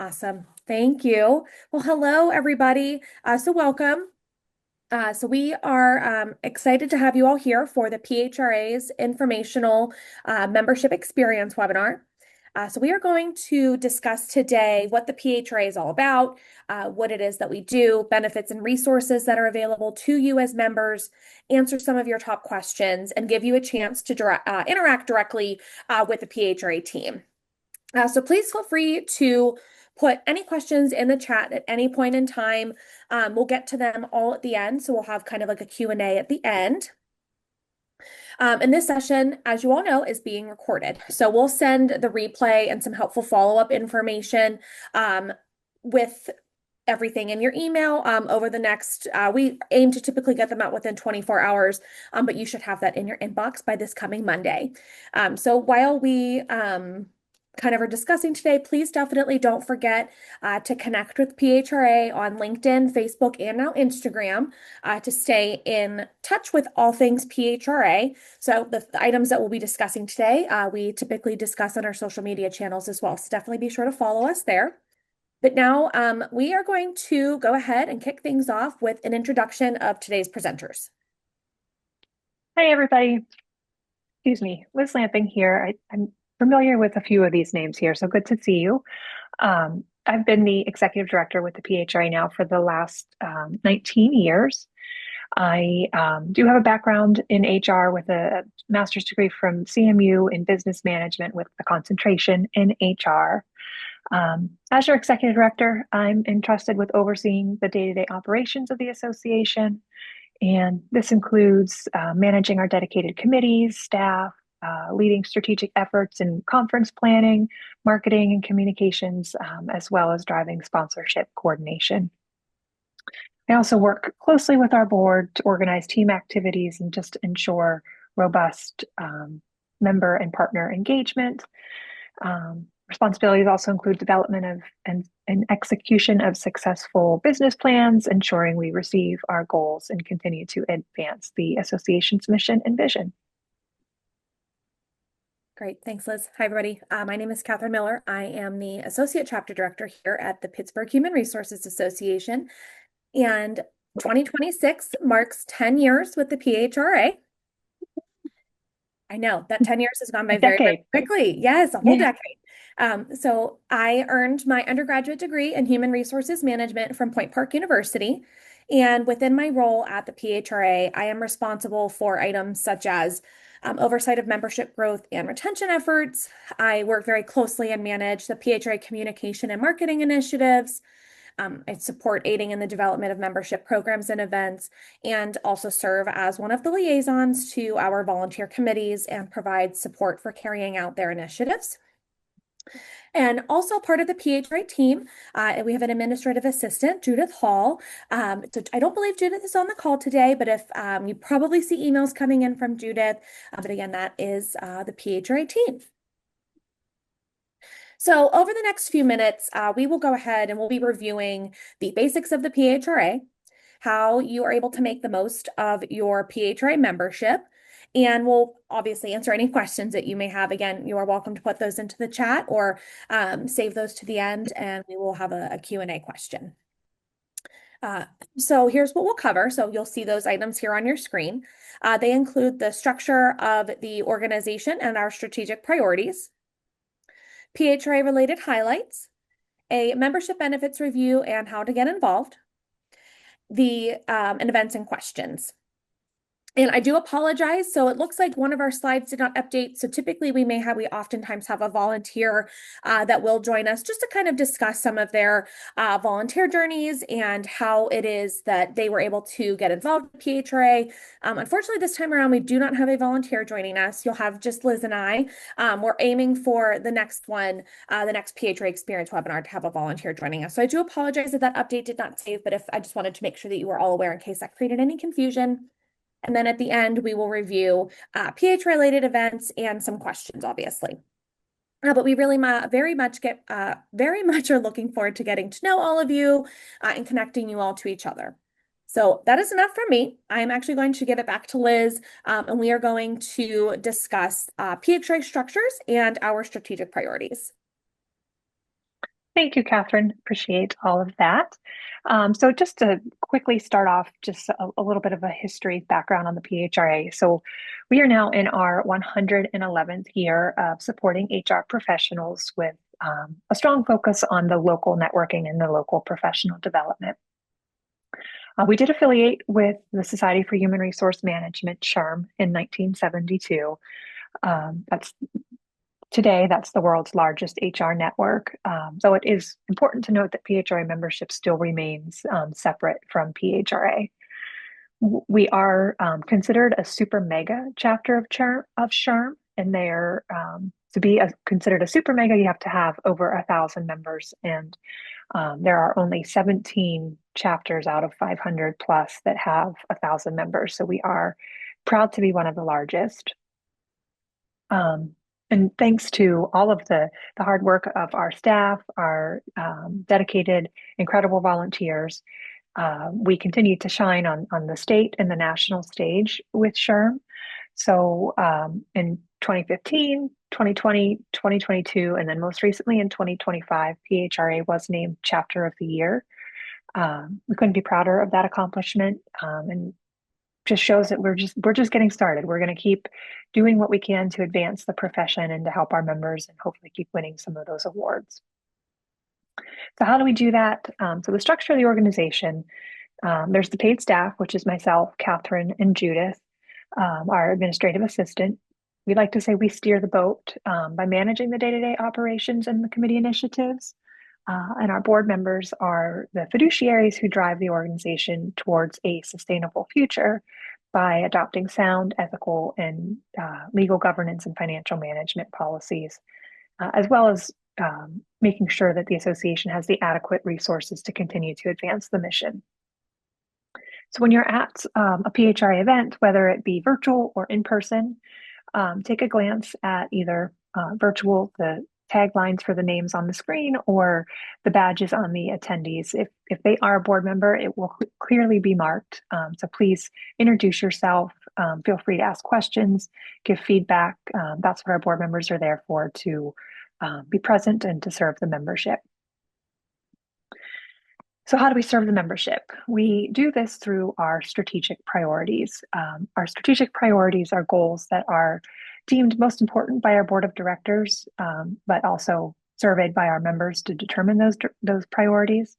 Awesome. Thank you. Well, hello, everybody. Welcome. We are excited to have you all here for the PHRA's informational membership experience webinar. We are going to discuss today what the PHRA is all about, what it is that we do, benefits and resources that are available to you as members, answer some of your top questions, and give you a chance to interact directly with the PHRA team. Please feel free to put any questions in the chat at any point in time. We'll get to them all at the end, so we'll have kind of like a Q&A at the end. And this session, as you all know, is being recorded. So we'll send the replay and some helpful follow-up information with everything in your email over the next, we aim to typically get them out within 24 hours, but you should have that in your inbox by this coming Monday. While we kind of are discussing today, please definitely don't forget to connect with PHRA on LinkedIn, Facebook, and now Instagram to stay in touch with all things PHRA. So the items that we'll be discussing today, we typically discuss on our social media channels as well. So definitely be sure to follow us there. But now we are going to go ahead and kick things off with an introduction of today's presenters. Hi, everybody. Excuse me, Liz Lamping here. I'm familiar with a few of these names here, so good to see you. I've been the executive director with the PHRA now for the last 19 years. I do have a background in HR with a master's degree from CMU in business management with a concentration in HR. As your executive director, I'm entrusted with overseeing the day-to-day operations of the association. And this includes managing our dedicated committees, staff, leading strategic efforts in conference planning, marketing, and communications, as well as driving sponsorship coordination. I also work closely with our board to organize team activities and just ensure robust member and partner engagement. Responsibilities also include development of and execution of successful business plans, ensuring we receive our goals and continue to advance the association's mission and vision. Great. Thanks, Liz. Hi, everybody. My name is Catherine Miller. I am the Associate Chapter Director here at the Pittsburgh Human Resources Association. And 2026 marks 10 years with the PHRA. I know that 10 years has gone by very, very quickly. Yes, a whole decade. I earned my undergraduate degree in Human Resources Management from Point Park University. And within my role at the PHRA, I am responsible for items such as oversight of membership growth and retention efforts. I work very closely and manage the PHRA communication and marketing initiatives. I support aiding in the development of membership programs and events, and also serve as one of the liaisons to our volunteer committees and provide support for carrying out their initiatives. And also part of the PHRA team, we have an administrative assistant, Judith Hall. So I don't believe Judith is on the call today, but if you probably see emails coming in from Judith, but again, that is the PHRA team. So over the next few minutes, we will go ahead and we'll be reviewing the basics of the PHRA, how you are able to make the most of your PHRA membership, and we'll obviously answer any questions that you may have. Again, you are welcome to put those into the chat or save those to the end, and we will have a Q&A question. So here's what we'll cover. So you'll see those items here on your screen. They include the structure of the organization and our strategic priorities, PHRA related highlights, a membership benefits review and how to get involved, and events and questions. And I do apologize. So it looks like one of our slides did not update. So typically we oftentimes have a volunteer that will join us just to kind of discuss some of their volunteer journeys and how it is that they were able to get involved with PHRA. Unfortunately, this time around, we do not have a volunteer joining us. You'll have just Liz and I. We're aiming for the next one, the next PHRA experience webinar, to have a volunteer joining us. So I do apologize that update did not save, but I just wanted to make sure that you were all aware in case that created any confusion. And then at the end, we will review PH-related events and some questions, obviously. But we really very much are looking forward to getting to know all of you and connecting you all to each other. So that is enough from me. I'm actually going to give it back to Liz, and we are going to discuss PHRA structures and our strategic priorities. Thank you, Catherine. Appreciate all of that. So just to quickly start off, just a little bit of a history background on the PHRA. So we are now in our 111th year of supporting HR professionals with a strong focus on the local networking and the local professional development. We did affiliate with the Society for Human Resource Management, SHRM, in 1972. That's Today, that's the world's largest HR network. Though it is important to note that PHRA membership still remains separate from PHRA. We are considered a super mega chapter of SHRM, and they're to be considered a super mega, you have to have over 1,000 members, and there are only 17 chapters out of 500 plus that have 1,000 members. So we are proud to be one of the largest. And thanks to all of the hard work of our staff, our dedicated, incredible volunteers, we continue to shine on the state and the national stage with SHRM. So in 2015, 2020, 2022, and then most recently in 2025, PHRA was named Chapter of the Year. We couldn't be prouder of that accomplishment, and just shows that we're just getting started. We're going to keep doing what we can to advance the profession and to help our members and hopefully keep winning some of those awards. So how do we do that? So the structure of the organization, there's the paid staff, which is myself, Catherine, and Judith, our administrative assistant. We like to say we steer the boat by managing the day-to-day operations and the committee initiatives. And our board members are the fiduciaries who drive the organization towards a sustainable future by adopting sound, ethical, and legal governance and financial management policies, as well as making sure that the association has the adequate resources to continue to advance the mission. So when you're at a PHRA event, whether it be virtual or in person, take a glance at either virtual, the taglines for the names on the screen, or the badges on the attendees. If they are a board member, it will clearly be marked. So please introduce yourself. Feel free to ask questions, give feedback. That's what our board members are there for, to be present and to serve the membership. So how do we serve the membership? We do this through our strategic priorities. Our strategic priorities are goals that are deemed most important by our board of directors, but also surveyed by our members to determine those priorities.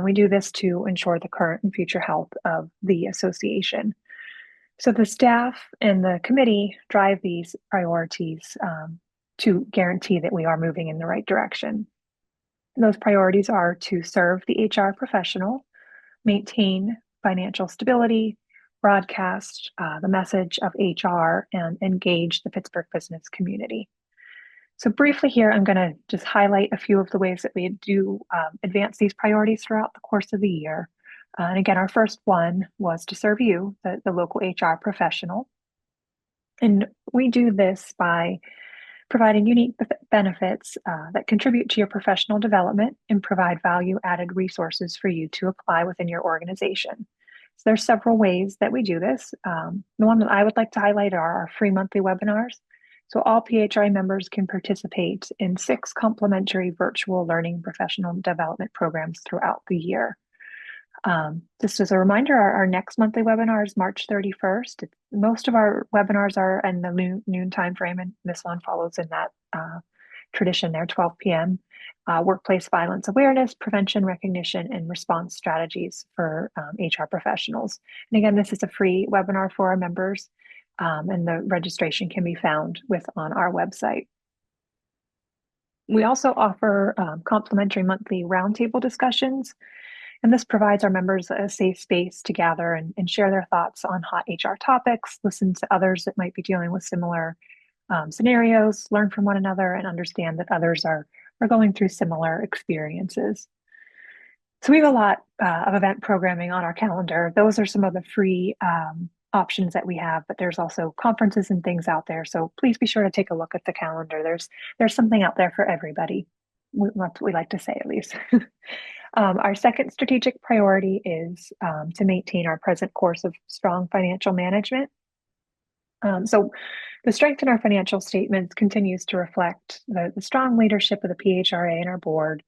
We do this to ensure the current and future health of the association. So the staff and the committee drive these priorities to guarantee that we are moving in the right direction. Those priorities are to serve the HR professional, maintain financial stability, broadcast the message of HR, and engage the Pittsburgh business community. So briefly here, I'm going to just highlight a few of the ways that we do advance these priorities throughout the course of the year. And again, our first one was to serve you, the local HR professional. And we do this by providing unique benefits that contribute to your professional development and provide value-added resources for you to apply within your organization. So there's several ways that we do this. The one that I would like to highlight are our free monthly webinars. So all PHRA members can participate in 6 complimentary virtual learning professional development programs throughout the year. Just as a reminder, our next monthly webinar is March 31st. Most of our webinars are in the noon time frame, and this one follows in that tradition there, 12 p.m. Workplace violence awareness, prevention, recognition, and response strategies for HR professionals. And again, this is a free webinar for our members, and the registration can be found on our website. We also offer complimentary monthly roundtable discussions. And this provides our members a safe space to gather and share their thoughts on hot HR topics, listen to others that might be dealing with similar scenarios, learn from one another, and understand that others are going through similar experiences. So we have a lot of event programming on our calendar. Those are some of the free options that we have, but there's also conferences and things out there. So please be sure to take a look at the calendar. There's something out there for everybody. That's what we like to say, at least. Our second strategic priority is to maintain our present course of strong financial management. So the strength in our financial statements continues to reflect the strong leadership of the PHRA and our board,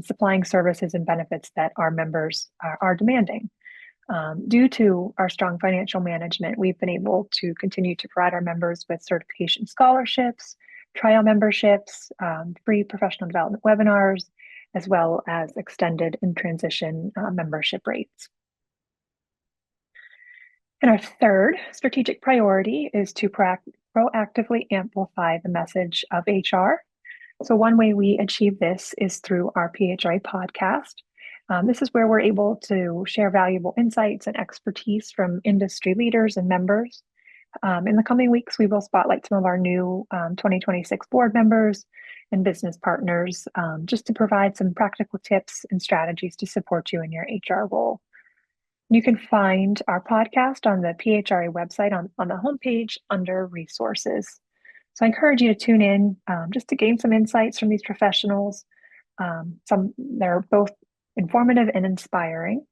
supplying services and benefits that our members are demanding. Due to our strong financial management, we've been able to continue to provide our members with certification scholarships, trial memberships, free professional development webinars, as well as extended and transition membership rates. And our third strategic priority is to proactively amplify the message of HR. So one way we achieve this is through our PHRA podcast. This is where we're able to share valuable insights and expertise from industry leaders and members. In the coming weeks, we will spotlight some of our new 2026 board members and business partners just to provide some practical tips and strategies to support you in your HR role. You can find our podcast on the PHRA website on the homepage under resources. So I encourage you to tune in just to gain some insights from these professionals. They're both informative and inspiring.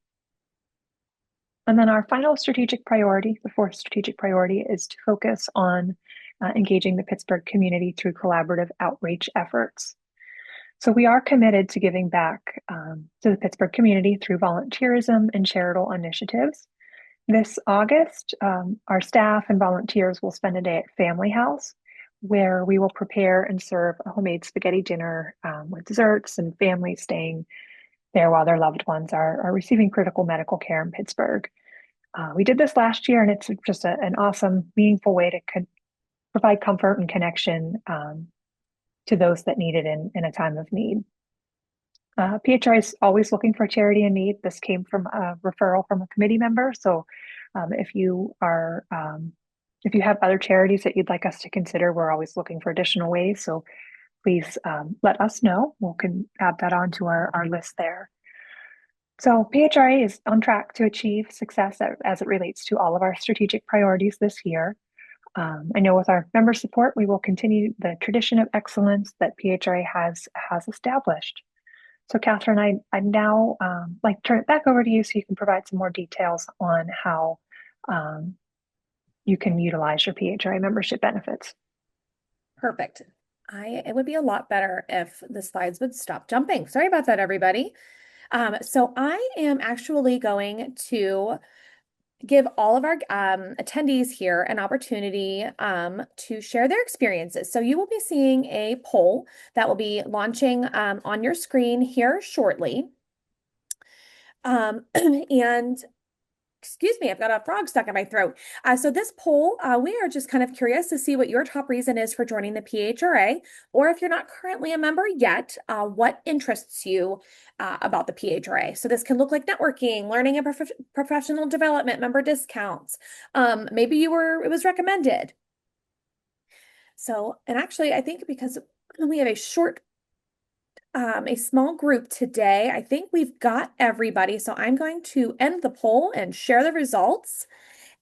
And then our final strategic priority, the fourth strategic priority, is to focus on engaging the Pittsburgh community through collaborative outreach efforts. So we are committed to giving back to the Pittsburgh community through volunteerism and charitable initiatives. This August, our staff and volunteers will spend a day at Family House, where we will prepare and serve a homemade spaghetti dinner with desserts and families staying there while their loved ones are receiving critical medical care in Pittsburgh. We did this last year, and it's just an awesome, meaningful way to provide comfort and connection to those that need it in a time of need. PHRA is always looking for charity in need. This came from a referral from a committee member. So if you have other charities that you'd like us to consider, we're always looking for additional ways. So please let us know. We can add that onto our list there. So PHRA is on track to achieve success as it relates to all of our strategic priorities this year. I know with our member support, we will continue the tradition of excellence that PHRA has established. So Catherine, I'd now like to turn it back over to you so you can provide some more details on how you can utilize your PHRA membership benefits. Perfect. It would be a lot better if the slides would stop jumping. Sorry about that, everybody. So I am actually going to give all of our attendees here an opportunity to share their experiences. So you will be seeing a poll that will be launching on your screen here shortly. And excuse me, I've got a frog stuck in my throat. So this poll, we are just kind of curious to see what your top reason is for joining the PHRA, or if you're not currently a member yet, what interests you about the PHRA. So this can look like networking, learning and professional development, member discounts. Maybe it was recommended. So, and actually, I think because we have a small group today, I think we've got everybody. So I'm going to end the poll and share the results.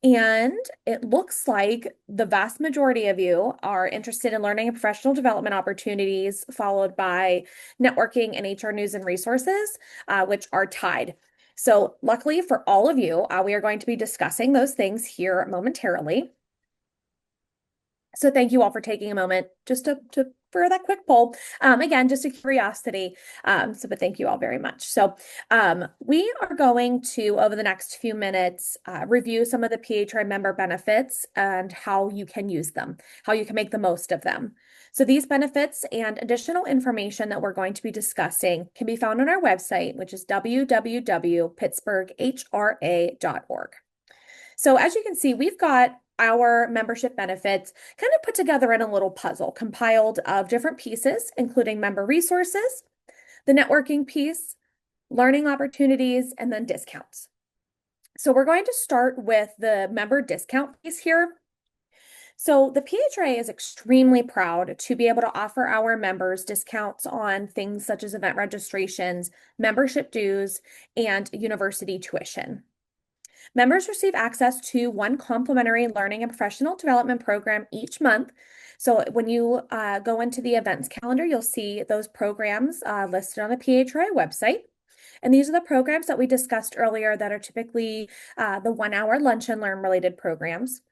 And it looks like the vast majority of you are interested in learning and professional development opportunities, followed by networking and HR news and resources, which are tied. So luckily for all of you, we are going to be discussing those things here momentarily. So thank you all for taking a moment just for that quick poll. Again, just a curiosity. But thank you all very much. So we are going to, over the next few minutes, review some of the PHRA member benefits and how you can use them, how you can make the most of them. So these benefits and additional information that we're going to be discussing can be found on our website, which is www.pittsburghra.org. So as you can see, we've got our membership benefits kind of put together in a little puzzle compiled of different pieces, including member resources, the networking piece, learning opportunities, and then discounts. So we're going to start with the member discount piece here. So the PHRA is extremely proud to be able to offer our members discounts on things such as event registrations, membership dues, and university tuition. Members receive access to one complimentary learning and professional development program each month. So when you go into the events calendar, you'll see those programs listed on the PHRA website. And these are the programs that we discussed earlier that are typically the 1-hour lunch and learn related programs.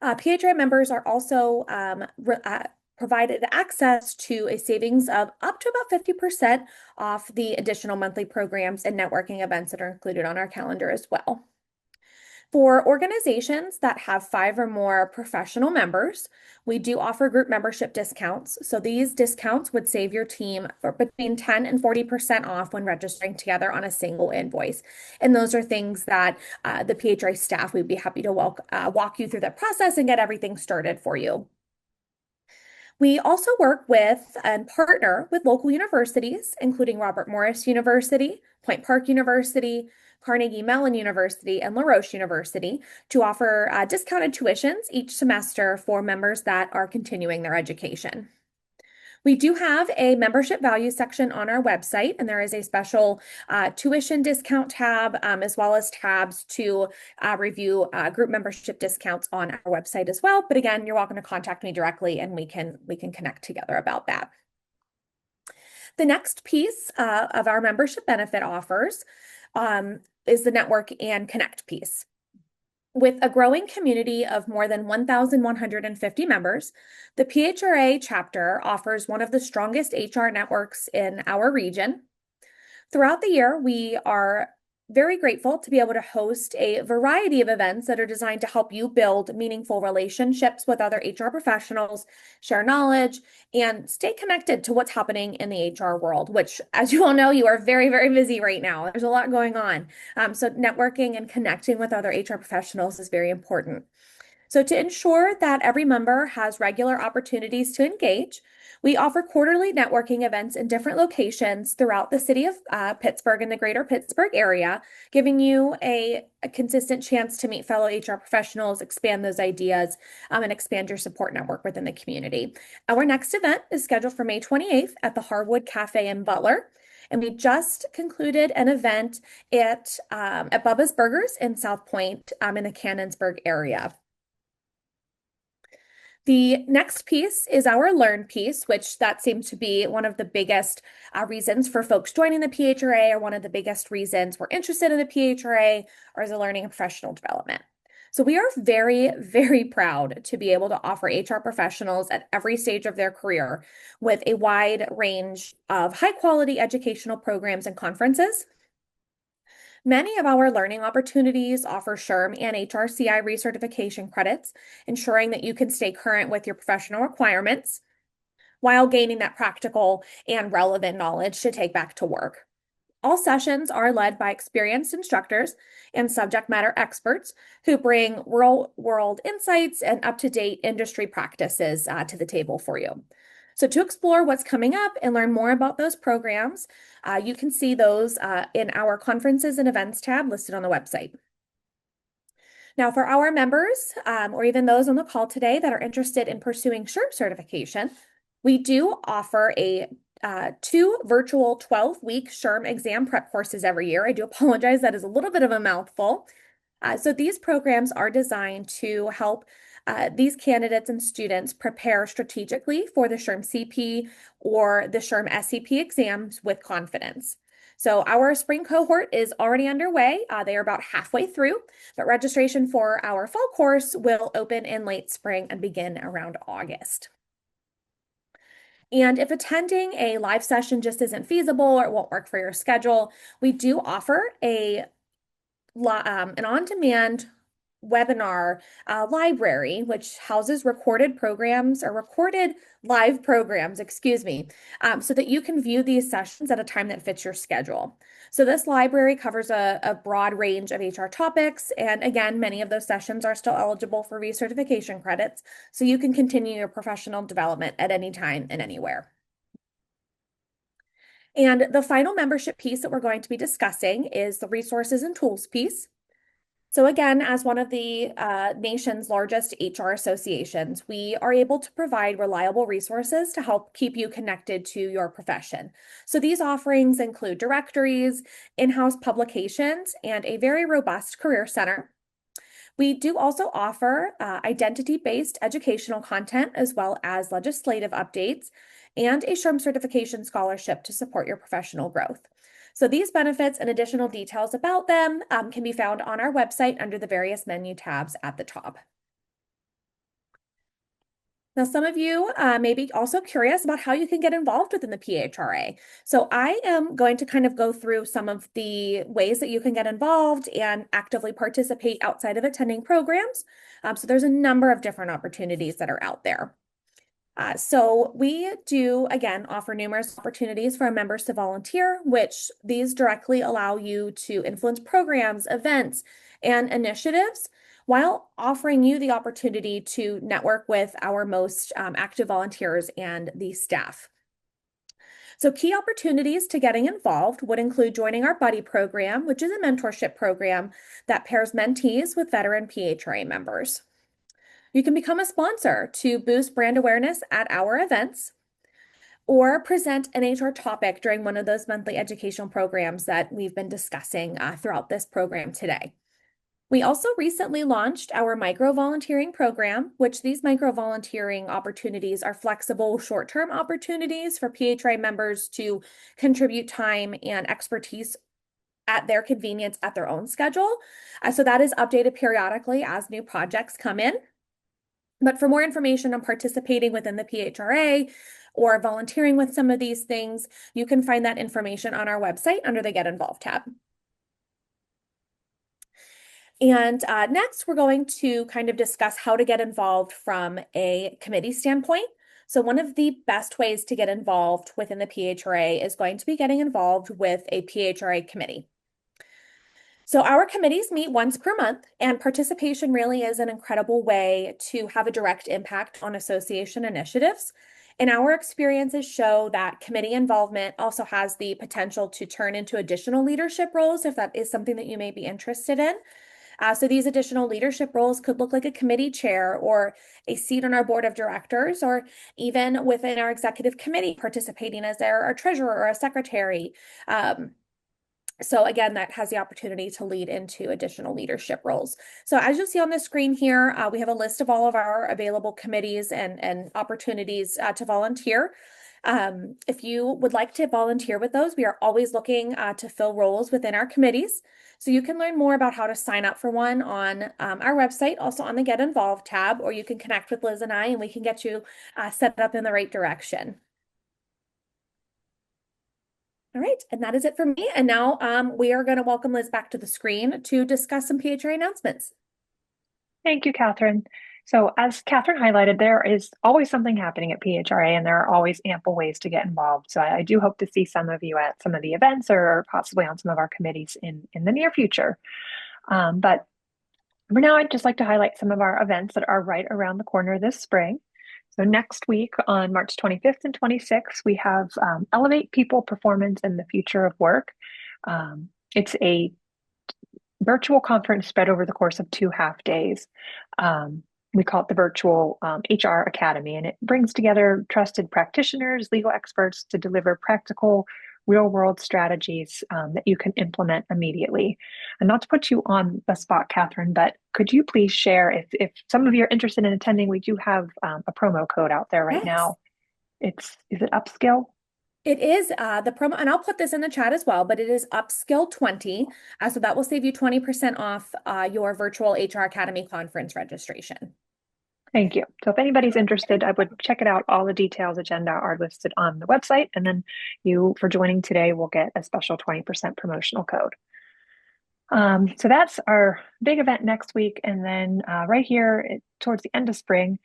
PHRA members are also provided access to a savings of up to about 50% off the additional monthly programs and networking events that are included on our calendar as well. For organizations that have 5 or more professional members, we do offer group membership discounts. So these discounts would save your team for between 10 and 40% off when registering together on a single invoice. And those are things that the PHRA staff would be happy to walk you through that process and get everything started for you. We also work with and partner with local universities, including Robert Morris University, Point Park University, Carnegie Mellon University, and La Roche University to offer discounted tuitions each semester for members that are continuing their education. We do have a membership value section on our website, and there is a special tuition discount tab, as well as tabs to review group membership discounts on our website as well. But again, you're welcome to contact me directly, and we can connect together about that. The next piece of our membership benefit offers is the network and connect piece. With a growing community of more than 1,150 members, the PHRA chapter offers one of the strongest HR networks in our region. Throughout the year, we are very grateful to be able to host a variety of events that are designed to help you build meaningful relationships with other HR professionals, share knowledge, and stay connected to what's happening in the HR world, which, as you all know, you are very, very busy right now. There's a lot going on. So networking and connecting with other HR professionals is very important. So to ensure that every member has regular opportunities to engage, we offer quarterly networking events in different locations throughout the city of Pittsburgh and the greater Pittsburgh area, giving you a consistent chance to meet fellow HR professionals, expand those ideas, and expand your support network within the community. Our next event is scheduled for May 28th at the Harwood Cafe in Butler. And we just concluded an event at Bubba's Burgers in South Point in the Canonsburg area. The next piece is our Learn piece, which that seems to be one of the biggest reasons for folks joining the PHRA, or one of the biggest reasons we're interested in the PHRA, or as a learning and professional development. So we are very, very proud to be able to offer HR professionals at every stage of their career with a wide range of high quality educational programs and conferences. Many of our learning opportunities offer SHRM and HRCI recertification credits, ensuring that you can stay current with your professional requirements while gaining that practical and relevant knowledge to take back to work. All sessions are led by experienced instructors and subject matter experts who bring real-world insights and up-to-date industry practices to the table for you. So to explore what's coming up and learn more about those programs, you can see those in our conferences and events tab listed on the website. Now, for our members, or even those on the call today that are interested in pursuing SHRM certification, we do offer a 2 virtual 12-week SHRM exam prep courses every year. I do apologize, that is a little bit of a mouthful. So these programs are designed to help these candidates and students prepare strategically for the SHRM CP or the SHRM SCP exams with confidence. So our spring cohort is already underway. They are about halfway through, but registration for our fall course will open in late spring and begin around August. And if attending a live session just isn't feasible or it won't work for your schedule, we do offer an on-demand webinar library, which houses recorded programs or recorded live programs, excuse me, so that you can view these sessions at a time that fits your schedule. So this library covers a broad range of HR topics. And again, many of those sessions are still eligible for recertification credits. So you can continue your professional development at any time and anywhere. And the final membership piece that we're going to be discussing is the resources and tools piece. So again, as one of the nation's largest HR associations, we are able to provide reliable resources to help keep you connected to your profession. So these offerings include directories, in-house publications, and a very robust career center. We do also offer identity-based educational content, as well as legislative updates and a SHRM certification scholarship to support your professional growth. So these benefits and additional details about them can be found on our website under the various menu tabs at the top. Now, some of you may be also curious about how you can get involved within the PHRA. So I am going to kind of go through some of the ways that you can get involved and actively participate outside of attending programs. So there's a number of different opportunities that are out there. So we do, again, offer numerous opportunities for our members to volunteer, which these directly allow you to influence programs, events, and initiatives while offering you the opportunity to network with our most active volunteers and the staff. So key opportunities to getting involved would include joining our Buddy program, which is a mentorship program that pairs mentees with veteran PHRA members. You can become a sponsor to boost brand awareness at our events or present an HR topic during one of those monthly educational programs that we've been discussing throughout this program today. We also recently launched our micro volunteering program, which these micro volunteering opportunities are flexible short-term opportunities for PHRA members to contribute time and expertise at their convenience at their own schedule. So that is updated periodically as new projects come in. But for more information on participating within the PHRA or volunteering with some of these things, you can find that information on our website under the Get Involved tab. And next, we're going to kind of discuss how to get involved from a committee standpoint. So one of the best ways to get involved within the PHRA is going to be getting involved with a PHRA committee. So our committees meet once per month, and participation really is an incredible way to have a direct impact on association initiatives. And our experiences show that committee involvement also has the potential to turn into additional leadership roles if that is something that you may be interested in. So these additional leadership roles could look like a committee chair or a seat on our board of directors, or even within our executive committee participating as our treasurer or a secretary. So again, that has the opportunity to lead into additional leadership roles. So as you'll see on the screen here, we have a list of all of our available committees and opportunities to volunteer. If you would like to volunteer with those, we are always looking to fill roles within our committees. So you can learn more about how to sign up for one on our website, also on the Get Involved tab, or you can connect with Liz and I, and we can get you set up in the right direction. All right, and that is it for me. And now we are going to welcome Liz back to the screen to discuss some PHRA announcements. Thank you, Catherine. So as Catherine highlighted, there is always something happening at PHRA, and there are always ample ways to get involved. So I do hope to see some of you at some of the events or possibly on some of our committees in the near future. But for now, I'd just like to highlight some of our events that are right around the corner this spring. So next week on March 25th and 26th, we have Elevate People, Performance, and the Future of Work. It's a virtual conference spread over the course of 2 half days. We call it the Virtual HR Academy, and it brings together trusted practitioners, legal experts to deliver practical, real-world strategies that you can implement immediately. And not to put you on the spot, Catherine, but could you please share if some of you are interested in attending, we do have a promo code out there right now. Is it Upskill? It is the promo, and I'll put this in the chat as well, but it is Upskill 20. So that will save you 20% off your virtual HR Academy conference registration. Thank you. So if anybody's interested, I would check it out. All the details, agenda are listed on the website. And then you, for joining today, will get a special 20% promotional code. So that's our big event next week. And then right here towards the end of spring,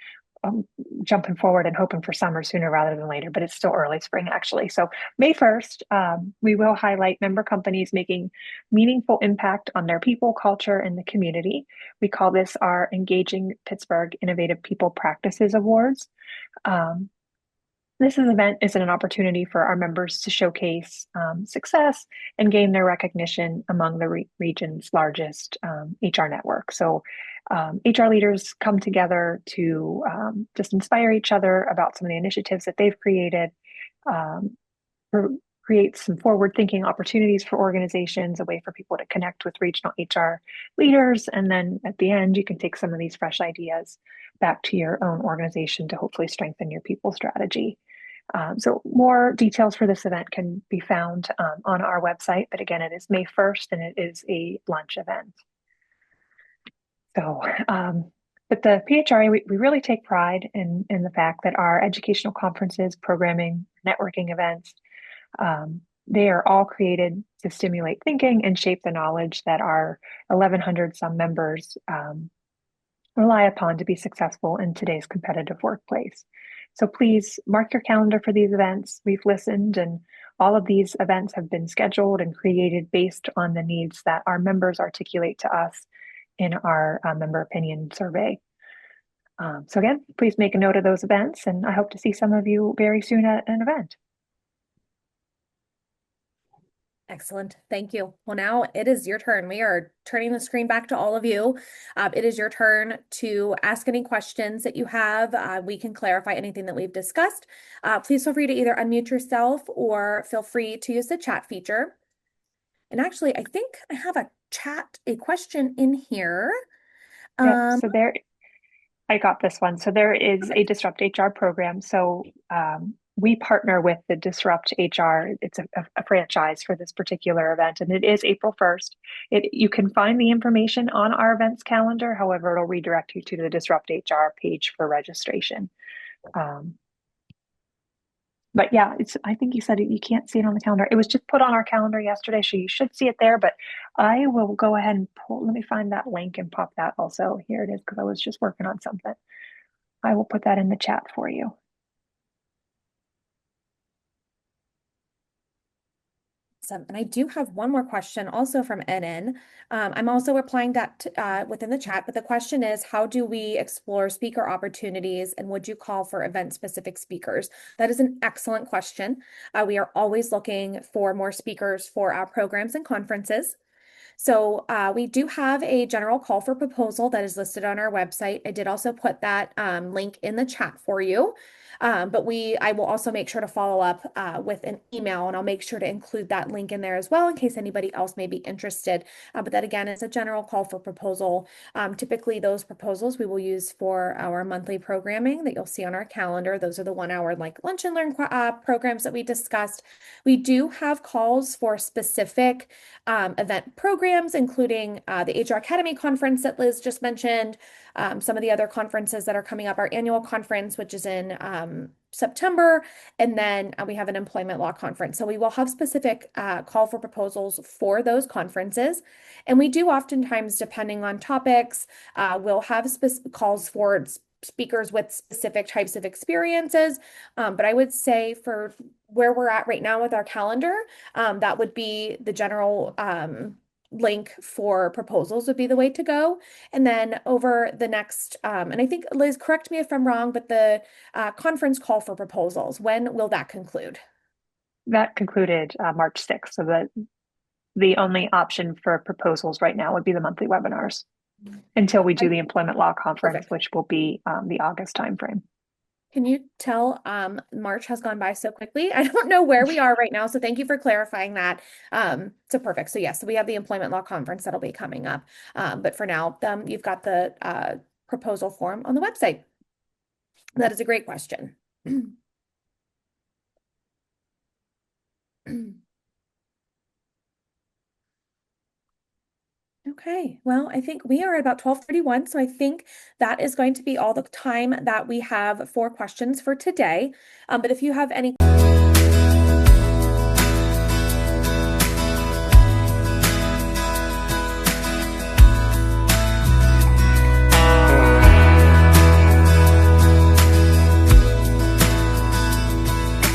jumping forward and hoping for summer sooner rather than later, but it's still early spring actually. So May 1st, we will highlight member companies making meaningful impact on their people, culture, and the community. We call this our Engaging Pittsburgh Innovative People Practices Awards. This event is an opportunity for our members to showcase success and gain their recognition among the region's largest HR network. So HR leaders come together to just inspire each other about some of the initiatives that they've created, create some forward-thinking opportunities for organizations, a way for people to connect with regional HR leaders. And then at the end, you can take some of these fresh ideas back to your own organization to hopefully strengthen your people strategy. So more details for this event can be found on our website. But again, it is May 1st and it is a lunch event. So But the PHRA, we really take pride in the fact that our educational conferences, programming, networking events, they are all created to stimulate thinking and shape the knowledge that our 1,100 some members rely upon to be successful in today's competitive workplace. So please mark your calendar for these events. We've listened, and all of these events have been scheduled and created based on the needs that our members articulate to us in our member opinion survey. So again, please make a note of those events, and I hope to see some of you very soon at an event. Excellent. Thank you. Well, now it is your turn. We are turning the screen back to all of you. It is your turn to ask any questions that you have. We can clarify anything that we've discussed. Please feel free to either unmute yourself or feel free to use the chat feature. And actually, I think I have a question in here. Yeah, so I got this one. So there is a Disrupt HR program. So we partner with the Disrupt HR. It's a franchise for this particular event, and it is April 1st. You can find the information on our events calendar. However, it'll redirect you to the Disrupt HR page for registration. But yeah, I think you said you can't see it on the calendar. It was just put on our calendar yesterday, so you should see it there. But I will go ahead and let me find that link and pop that also. Here it is, because I was just working on something. I will put that in the chat for you. And I do have one more question also from NN. I'm also replying that within the chat, but the question is, how do we explore speaker opportunities, and would you call for event-specific speakers? That is an excellent question. We are always looking for more speakers for our programs and conferences. So we do have a general call for proposal that is listed on our website. I did also put that link in the chat for you. But I will also make sure to follow up with an email, and I'll make sure to include that link in there as well in case anybody else may be interested. But that again is a general call for proposal. Typically those proposals we will use for our monthly programming that you'll see on our calendar. Those are the 1 hour like lunch and learn programs that we discussed. We do have calls for specific event programs, including the HR Academy conference that Liz just mentioned, some of the other conferences that are coming up, our annual conference, which is in September, and then we have an employment law conference. So we will have specific call for proposals for those conferences. And we do oftentimes, depending on topics, we'll have calls for speakers with specific types of experiences. But I would say for where we're at right now with our calendar, that would be the general link for proposals would be the way to go. And then over the next, and I think, Liz, correct me if I'm wrong, but the conference call for proposals, when will that conclude? That concluded March 6th. So the only option for proposals right now would be the monthly webinars until we do the employment law conference, Perfect. which will be the August timeframe. Can you tell March has gone by so quickly? I don't know where we are right now, so thank you for clarifying that. So perfect. So yes, so we have the employment law conference that'll be coming up. But for now, you've got the proposal form on the website. That is a great question. Okay, well, I think we are at about 12:31, so I think that is going to be all the time that we have for questions for today. But if you have any